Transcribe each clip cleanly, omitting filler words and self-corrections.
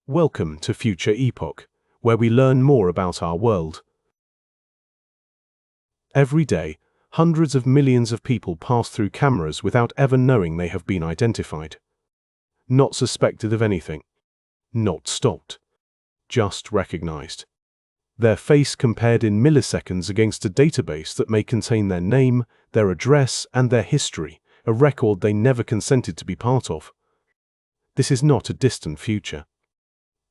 Welcome to Future Epoch, where we learn more about our world. Every day, hundreds of millions of people pass through cameras without ever knowing they have been identified. Not suspected of anything. Not stopped. Just recognized. Their face compared in milliseconds against a database that may contain their name, their address, and their history, a record they never consented to be part of. This is not a distant future.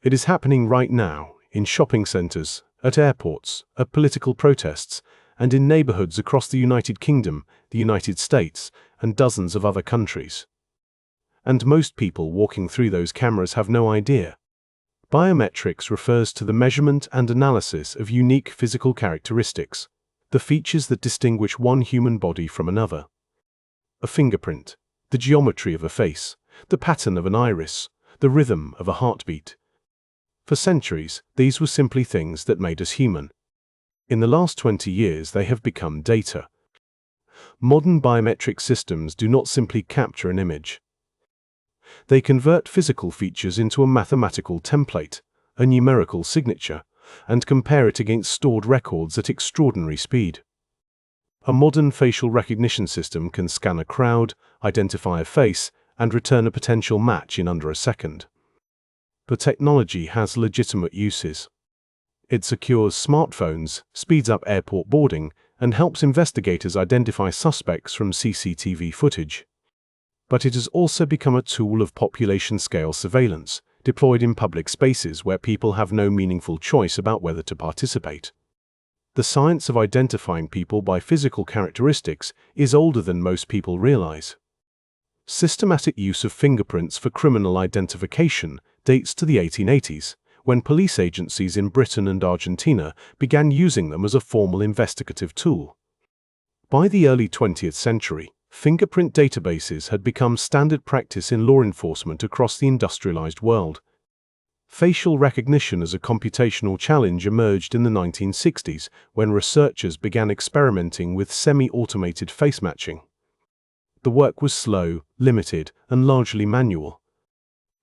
It is happening right now, in shopping centers, at airports, at political protests, and in neighborhoods across the United Kingdom, the United States, and dozens of other countries. And most people walking through those cameras have no idea. Biometrics refers to the measurement and analysis of unique physical characteristics, the features that distinguish one human body from another. A fingerprint, the geometry of a face, the pattern of an iris, the rhythm of a heartbeat. For centuries, these were simply things that made us human. In the last 20 years, they have become data. Modern biometric systems do not simply capture an image. They convert physical features into a mathematical template, a numerical signature, and compare it against stored records at extraordinary speed. A modern facial recognition system can scan a crowd, identify a face, and return a potential match in under a second. But technology has legitimate uses. It secures smartphones, speeds up airport boarding, and helps investigators identify suspects from CCTV footage. But it has also become a tool of population-scale surveillance, deployed in public spaces where people have no meaningful choice about whether to participate. The science of identifying people by physical characteristics is older than most people realize. Systematic use of fingerprints for criminal identification dates to the 1880s, when police agencies in Britain and Argentina began using them as a formal investigative tool. By the early 20th century, fingerprint databases had become standard practice in law enforcement across the industrialized world. Facial recognition as a computational challenge emerged in the 1960s, when researchers began experimenting with semi-automated face matching. The work was slow, limited, and largely manual.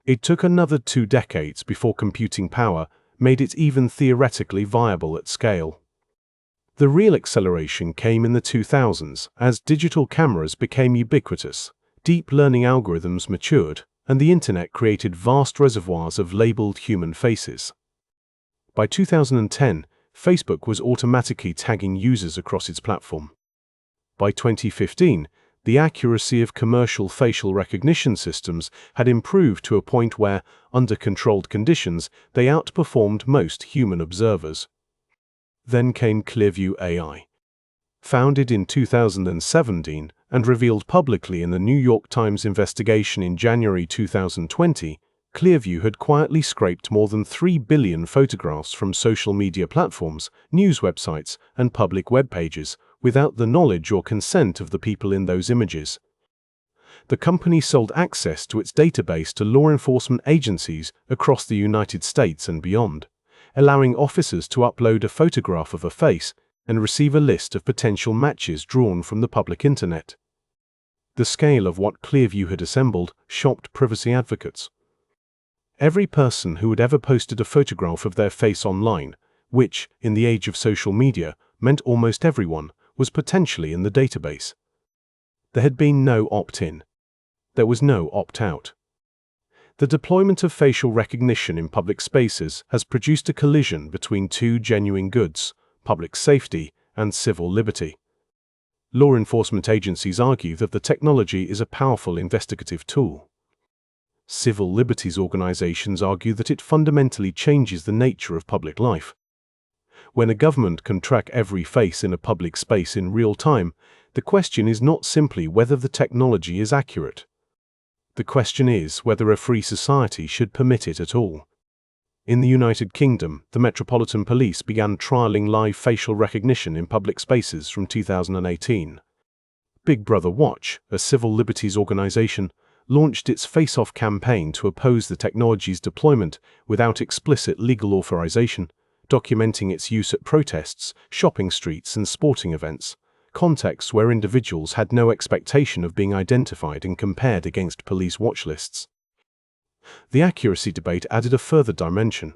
It took another 2 decades before computing power made it even theoretically viable at scale. The real acceleration came in the 2000s as digital cameras became ubiquitous, deep learning algorithms matured, and the internet created vast reservoirs of labeled human faces. By 2010, Facebook was automatically tagging users across its platform. By 2015, the accuracy of commercial facial recognition systems had improved to a point where, under controlled conditions, they outperformed most human observers. Then came Clearview AI. Founded in 2017 and revealed publicly in the New York Times investigation in January 2020, Clearview had quietly scraped more than 3 billion photographs from social media platforms, news websites, and public web pages, without the knowledge or consent of the people in those images. The company sold access to its database to law enforcement agencies across the United States and beyond, allowing officers to upload a photograph of a face and receive a list of potential matches drawn from the public internet. The scale of what Clearview had assembled shocked privacy advocates. Every person who had ever posted a photograph of their face online, which, in the age of social media, meant almost everyone, was potentially in the database. There had been no opt-in. There was no opt-out. The deployment of facial recognition in public spaces has produced a collision between two genuine goods, public safety and civil liberty. Law enforcement agencies argue that the technology is a powerful investigative tool. Civil liberties organizations argue that it fundamentally changes the nature of public life. When a government can track every face in a public space in real time, the question is not simply whether the technology is accurate. The question is whether a free society should permit it at all. In the United Kingdom, the Metropolitan Police began trialing live facial recognition in public spaces from 2018. Big Brother Watch, a civil liberties organization, launched its Face Off campaign to oppose the technology's deployment without explicit legal authorization, documenting its use at protests, shopping streets, and sporting events, contexts where individuals had no expectation of being identified and compared against police watch lists. The accuracy debate added a further dimension.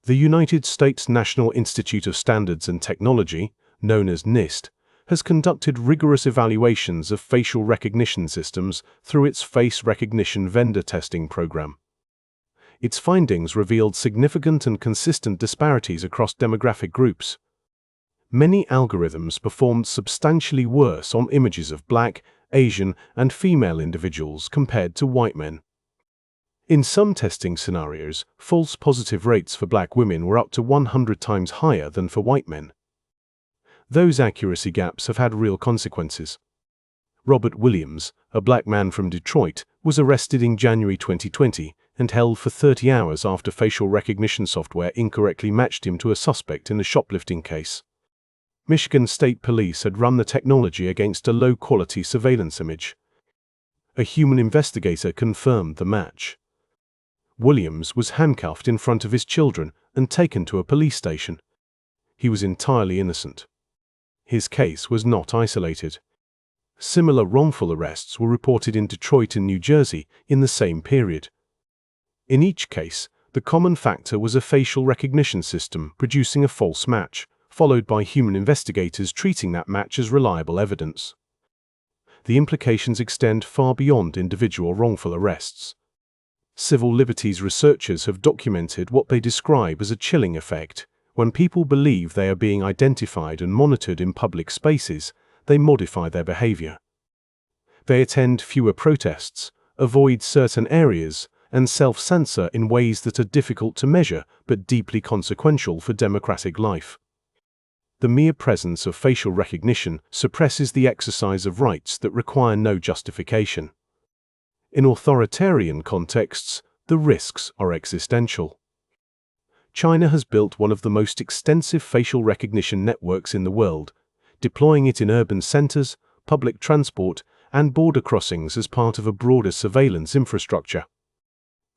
The United States National Institute of Standards and Technology, known as NIST, has conducted rigorous evaluations of facial recognition systems through its face recognition vendor testing program. Its findings revealed significant and consistent disparities across demographic groups. Many algorithms performed substantially worse on images of Black, Asian, and female individuals compared to white men. In some testing scenarios, false positive rates for Black women were up to 100 times higher than for white men. Those accuracy gaps have had real consequences. Robert Williams, a Black man from Detroit, was arrested in January 2020 and held for 30 hours after facial recognition software incorrectly matched him to a suspect in a shoplifting case. Michigan State Police had run the technology against a low-quality surveillance image. A human investigator confirmed the match. Williams was handcuffed in front of his children and taken to a police station. He was entirely innocent. His case was not isolated. Similar wrongful arrests were reported in Detroit and New Jersey in the same period. In each case, the common factor was a facial recognition system producing a false match, followed by human investigators treating that match as reliable evidence. The implications extend far beyond individual wrongful arrests. Civil liberties researchers have documented what they describe as a chilling effect. When people believe they are being identified and monitored in public spaces, they modify their behavior. They attend fewer protests, avoid certain areas, and self-censor in ways that are difficult to measure but deeply consequential for democratic life. The mere presence of facial recognition suppresses the exercise of rights that require no justification. In authoritarian contexts, the risks are existential. China has built one of the most extensive facial recognition networks in the world, deploying it in urban centers, public transport, and border crossings as part of a broader surveillance infrastructure.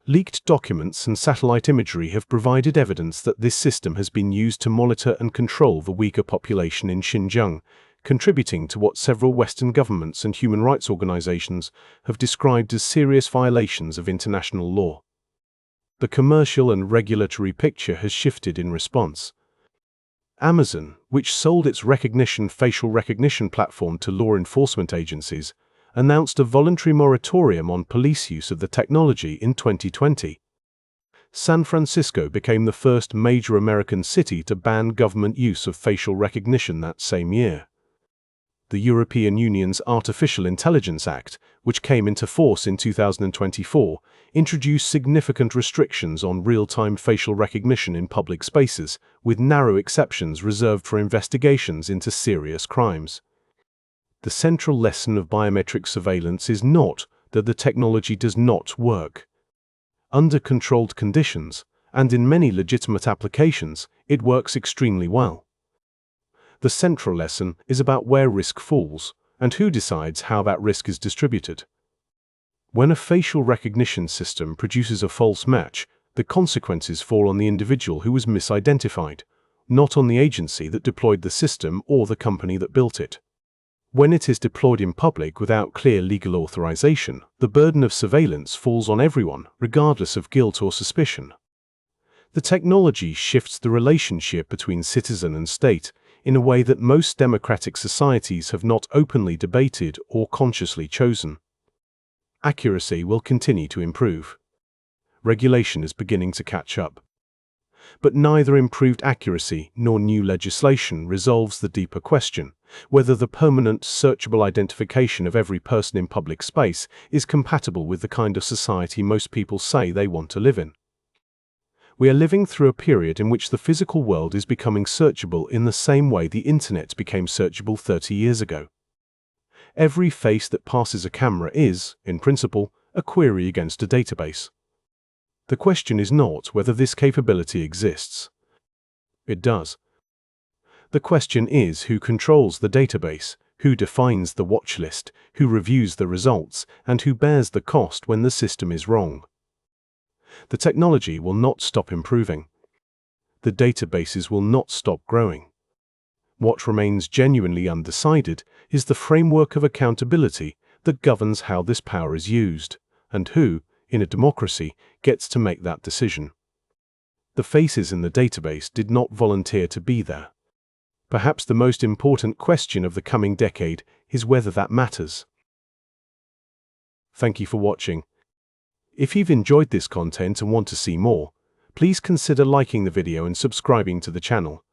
Leaked documents and satellite imagery have provided evidence that this system has been used to monitor and control the Uyghur population in Xinjiang, contributing to what several Western governments and human rights organizations have described as serious violations of international law. The commercial and regulatory picture has shifted in response. Amazon, which sold its facial recognition platform to law enforcement agencies, announced a voluntary moratorium on police use of the technology in 2020. San Francisco became the first major American city to ban government use of facial recognition that same year. The European Union's Artificial Intelligence Act, which came into force in 2024, introduced significant restrictions on real-time facial recognition in public spaces, with narrow exceptions reserved for investigations into serious crimes. The central lesson of biometric surveillance is not that the technology does not work. Under controlled conditions, and in many legitimate applications, it works extremely well. The central lesson is about where risk falls, and who decides how that risk is distributed. When a facial recognition system produces a false match, the consequences fall on the individual who was misidentified, not on the agency that deployed the system or the company that built it. When it is deployed in public without clear legal authorization, the burden of surveillance falls on everyone, regardless of guilt or suspicion. The technology shifts the relationship between citizen and state in a way that most democratic societies have not openly debated or consciously chosen. Accuracy will continue to improve. Regulation is beginning to catch up. But neither improved accuracy nor new legislation resolves the deeper question, whether the permanent, searchable identification of every person in public space is compatible with the kind of society most people say they want to live in. We are living through a period in which the physical world is becoming searchable in the same way the internet became searchable 30 years ago. Every face that passes a camera is, in principle, a query against a database. The question is not whether this capability exists. It does. The question is who controls the database, who defines the watch list, who reviews the results, and who bears the cost when the system is wrong. The technology will not stop improving. The databases will not stop growing. What remains genuinely undecided is the framework of accountability that governs how this power is used, and who, in a democracy, gets to make that decision. The faces in the database did not volunteer to be there. Perhaps the most important question of the coming decade is whether that matters. Thank you for watching. If you've enjoyed this content and want to see more, please consider liking the video and subscribing to the channel.